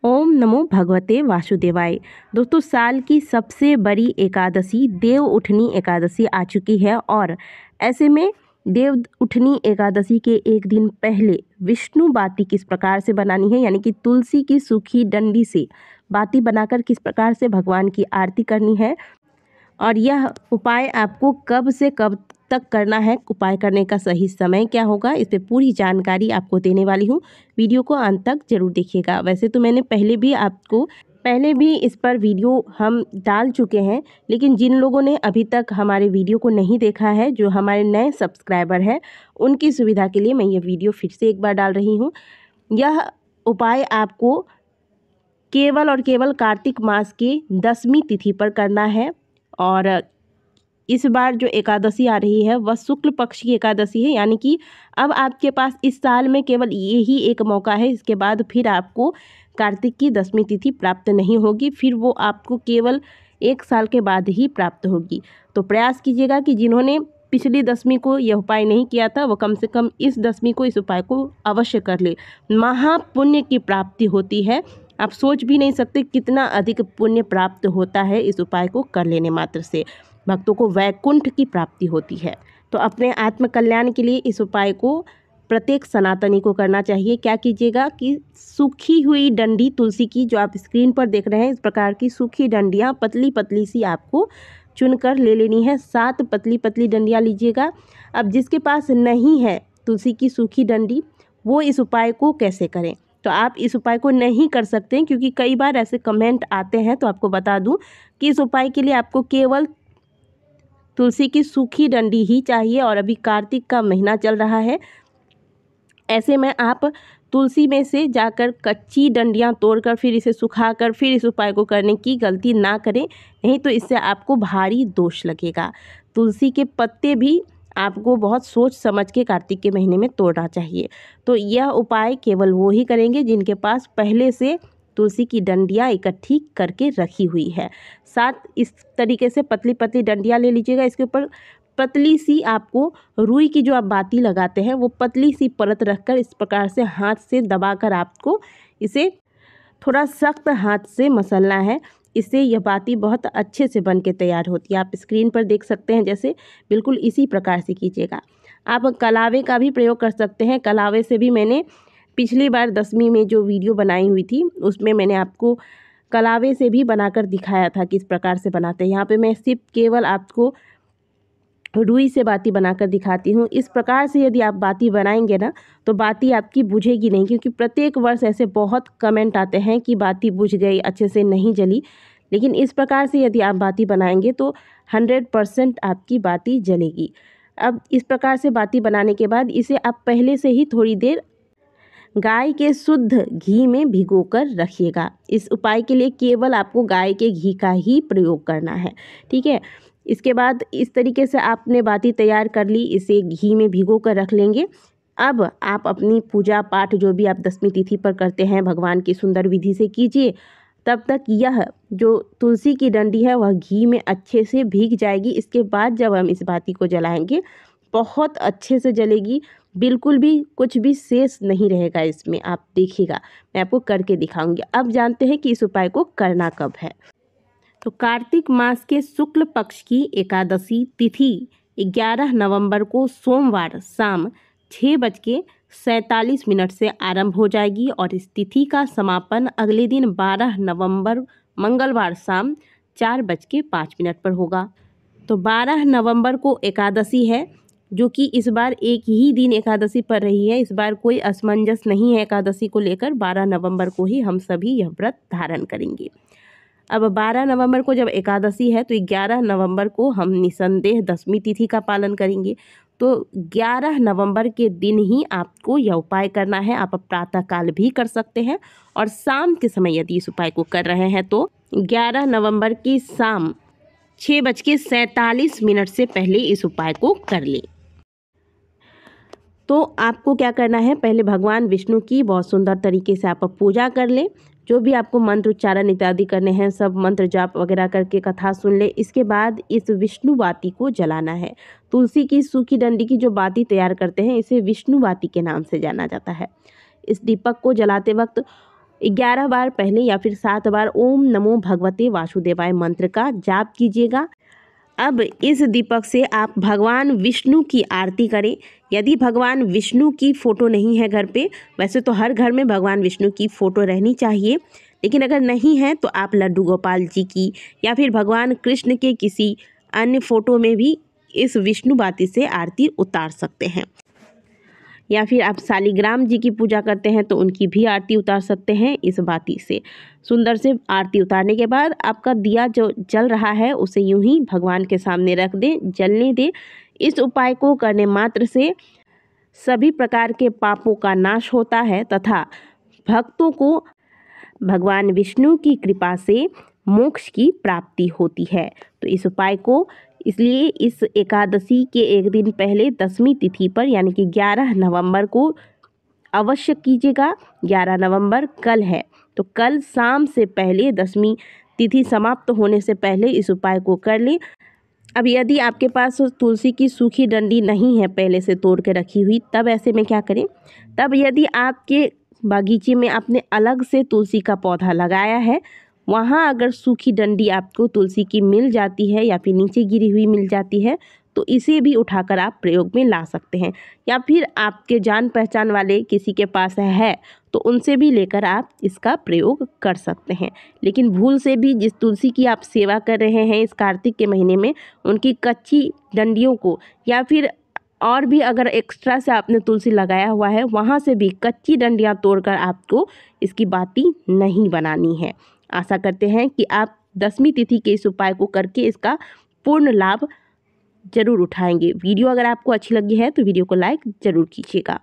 ओम नमो भगवते वासुदेवाय। दोस्तों, साल की सबसे बड़ी एकादशी देव उठनी एकादशी आ चुकी है और ऐसे में देव उठनी एकादशी के एक दिन पहले विष्णु बाती किस प्रकार से बनानी है, यानी कि तुलसी की सूखी डंडी से बाती बनाकर किस प्रकार से भगवान की आरती करनी है और यह उपाय आपको कब से कब तक करना है, उपाय करने का सही समय क्या होगा, इस पर पूरी जानकारी आपको देने वाली हूँ। वीडियो को अंत तक जरूर देखिएगा। वैसे तो मैंने पहले भी इस पर वीडियो हम डाल चुके हैं, लेकिन जिन लोगों ने अभी तक हमारे वीडियो को नहीं देखा है, जो हमारे नए सब्सक्राइबर हैं, उनकी सुविधा के लिए मैं ये वीडियो फिर से एक बार डाल रही हूँ। यह उपाय आपको केवल और केवल कार्तिक मास की 10वीं तिथि पर करना है और इस बार जो एकादशी आ रही है वह शुक्ल पक्ष की एकादशी है, यानी कि अब आपके पास इस साल में केवल ये ही एक मौका है। इसके बाद फिर आपको कार्तिक की 10वीं तिथि प्राप्त नहीं होगी, फिर वो आपको केवल 1 साल के बाद ही प्राप्त होगी। तो प्रयास कीजिएगा कि जिन्होंने पिछली 10वीं को यह उपाय नहीं किया था वो कम से कम इस 10वीं को इस उपाय को अवश्य कर ले। महापुण्य की प्राप्ति होती है। आप सोच भी नहीं सकते कितना अधिक पुण्य प्राप्त होता है इस उपाय को कर लेने मात्र से। भक्तों को वैकुंठ की प्राप्ति होती है। तो अपने आत्म कल्याण के लिए इस उपाय को प्रत्येक सनातनी को करना चाहिए। क्या कीजिएगा कि सूखी हुई डंडी तुलसी की, जो आप स्क्रीन पर देख रहे हैं, इस प्रकार की सूखी डंडियाँ पतली पतली सी आपको चुनकर ले लेनी है। 7 पतली पतली डंडियाँ लीजिएगा। अब जिसके पास नहीं है तुलसी की सूखी डंडी, वो इस उपाय को कैसे करें? तो आप इस उपाय को नहीं कर सकते हैं, क्योंकि कई बार ऐसे कमेंट आते हैं। तो आपको बता दूं कि इस उपाय के लिए आपको केवल तुलसी की सूखी डंडी ही चाहिए और अभी कार्तिक का महीना चल रहा है। ऐसे में आप तुलसी में से जाकर कच्ची डंडियां तोड़कर फिर इसे सुखाकर फिर इस उपाय को करने की गलती ना करें, नहीं तो इससे आपको भारी दोष लगेगा। तुलसी के पत्ते भी आपको बहुत सोच समझ के कार्तिक के महीने में तोड़ना चाहिए। तो यह उपाय केवल वो ही करेंगे जिनके पास पहले से तुलसी की डंडियाँ इकट्ठी करके रखी हुई है। 7 इस तरीके से पतली पतली डंडियाँ ले लीजिएगा। इसके ऊपर पतली सी आपको रुई की जो आप बाती लगाते हैं वो पतली सी परत रखकर इस प्रकार से हाथ से दबाकर आपको इसे थोड़ा सख्त हाथ से मसलना है। इससे यह बाती बहुत अच्छे से बन के तैयार होती है। आप स्क्रीन पर देख सकते हैं, जैसे बिल्कुल इसी प्रकार से कीजिएगा। आप कलावे का भी प्रयोग कर सकते हैं। कलावे से भी मैंने पिछली बार 10वीं में जो वीडियो बनाई हुई थी उसमें मैंने आपको कलावे से भी बनाकर दिखाया था किस प्रकार से बनाते हैं। यहाँ पे मैं सिर्फ केवल आपको रुई से बाती बनाकर दिखाती हूँ। इस प्रकार से यदि आप बाती बनाएंगे ना तो बाती आपकी बुझेगी नहीं, क्योंकि प्रत्येक वर्ष ऐसे बहुत कमेंट आते हैं कि बाती बुझ गई, अच्छे से नहीं जली। लेकिन इस प्रकार से यदि आप बाती बनाएंगे तो 100% आपकी बाती जलेगी। अब इस प्रकार से बाती बनाने के बाद इसे आप पहले से ही थोड़ी देर गाय के शुद्ध घी में भिगोकर रखिएगा। इस उपाय के लिए केवल आपको गाय के घी का ही प्रयोग करना है, ठीक है। इसके बाद इस तरीके से आपने बाती तैयार कर ली, इसे घी में भिगो कर रख लेंगे। अब आप अपनी पूजा पाठ जो भी आप 10वीं तिथि पर करते हैं भगवान की सुंदर विधि से कीजिए। तब तक यह जो तुलसी की डंडी है वह घी में अच्छे से भीग जाएगी। इसके बाद जब हम इस बाती को जलाएंगे बहुत अच्छे से जलेगी, बिल्कुल भी कुछ भी शेष नहीं रहेगा इसमें। आप देखिएगा, मैं आपको करके दिखाऊंगी। अब जानते हैं कि इस उपाय को करना कब है। तो कार्तिक मास के शुक्ल पक्ष की एकादशी तिथि 11 नवंबर को सोमवार शाम 6:47 से आरंभ हो जाएगी और इस तिथि का समापन अगले दिन 12 नवंबर मंगलवार शाम 4:05 पर होगा। तो 12 नवंबर को एकादशी है, जो कि इस बार एक ही दिन एकादशी पर रही है। इस बार कोई असमंजस नहीं है एकादशी को लेकर। 12 नवंबर को ही हम सभी यह व्रत धारण करेंगे। अब 12 नवंबर को जब एकादशी है तो 11 नवंबर को हम निसंदेह 10वीं तिथि का पालन करेंगे। तो 11 नवंबर के दिन ही आपको यह उपाय करना है। आप प्रातःकाल भी कर सकते हैं और शाम के समय यदि इस उपाय को कर रहे हैं तो 11 नवंबर की शाम 6:47 से पहले इस उपाय को कर लें। तो आपको क्या करना है, पहले भगवान विष्णु की बहुत सुंदर तरीके से आप पूजा कर लें। जो भी आपको मंत्र उच्चारण इत्यादि करने हैं सब मंत्र जाप वगैरह करके कथा सुन ले। इसके बाद इस विष्णु बाती को जलाना है। तुलसी की सूखी डंडी की जो बाती तैयार करते हैं इसे विष्णु बाती के नाम से जाना जाता है। इस दीपक को जलाते वक्त 11 बार पहले या फिर 7 बार ओम नमो भगवते वासुदेवाय मंत्र का जाप कीजिएगा। अब इस दीपक से आप भगवान विष्णु की आरती करें। यदि भगवान विष्णु की फ़ोटो नहीं है घर पे, वैसे तो हर घर में भगवान विष्णु की फ़ोटो रहनी चाहिए, लेकिन अगर नहीं है तो आप लड्डू गोपाल जी की या फिर भगवान कृष्ण के किसी अन्य फ़ोटो में भी इस विष्णु बाती से आरती उतार सकते हैं। या फिर आप शालिग्राम जी की पूजा करते हैं तो उनकी भी आरती उतार सकते हैं इस बाती से। सुंदर से आरती उतारने के बाद आपका दिया जो जल रहा है उसे यूं ही भगवान के सामने रख दें, जलने दें। इस उपाय को करने मात्र से सभी प्रकार के पापों का नाश होता है तथा भक्तों को भगवान विष्णु की कृपा से मोक्ष की प्राप्ति होती है। तो इस उपाय को इसलिए इस एकादशी के एक दिन पहले 10वीं तिथि पर यानी कि 11 नवंबर को अवश्य कीजिएगा। 11 नवंबर कल है, तो कल शाम से पहले 10वीं तिथि समाप्त होने से पहले इस उपाय को कर लें। अब यदि आपके पास तुलसी की सूखी डंडी नहीं है पहले से तोड़ के रखी हुई, तब ऐसे में क्या करें? तब यदि आपके बागीचे में आपने अलग से तुलसी का पौधा लगाया है, वहाँ अगर सूखी डंडी आपको तुलसी की मिल जाती है या फिर नीचे गिरी हुई मिल जाती है तो इसे भी उठाकर आप प्रयोग में ला सकते हैं। या फिर आपके जान पहचान वाले किसी के पास है तो उनसे भी लेकर आप इसका प्रयोग कर सकते हैं। लेकिन भूल से भी जिस तुलसी की आप सेवा कर रहे हैं इस कार्तिक के महीने में, उनकी कच्ची डंडियों को या फिर और भी अगर एक्स्ट्रा से आपने तुलसी लगाया हुआ है वहाँ से भी कच्ची डंडियाँ तोड़कर आपको इसकी बाती नहीं बनानी है। आशा करते हैं कि आप 10वीं तिथि के इस उपाय को करके इसका पूर्ण लाभ जरूर उठाएंगे। वीडियो अगर आपको अच्छी लगी है तो वीडियो को लाइक ज़रूर कीजिएगा।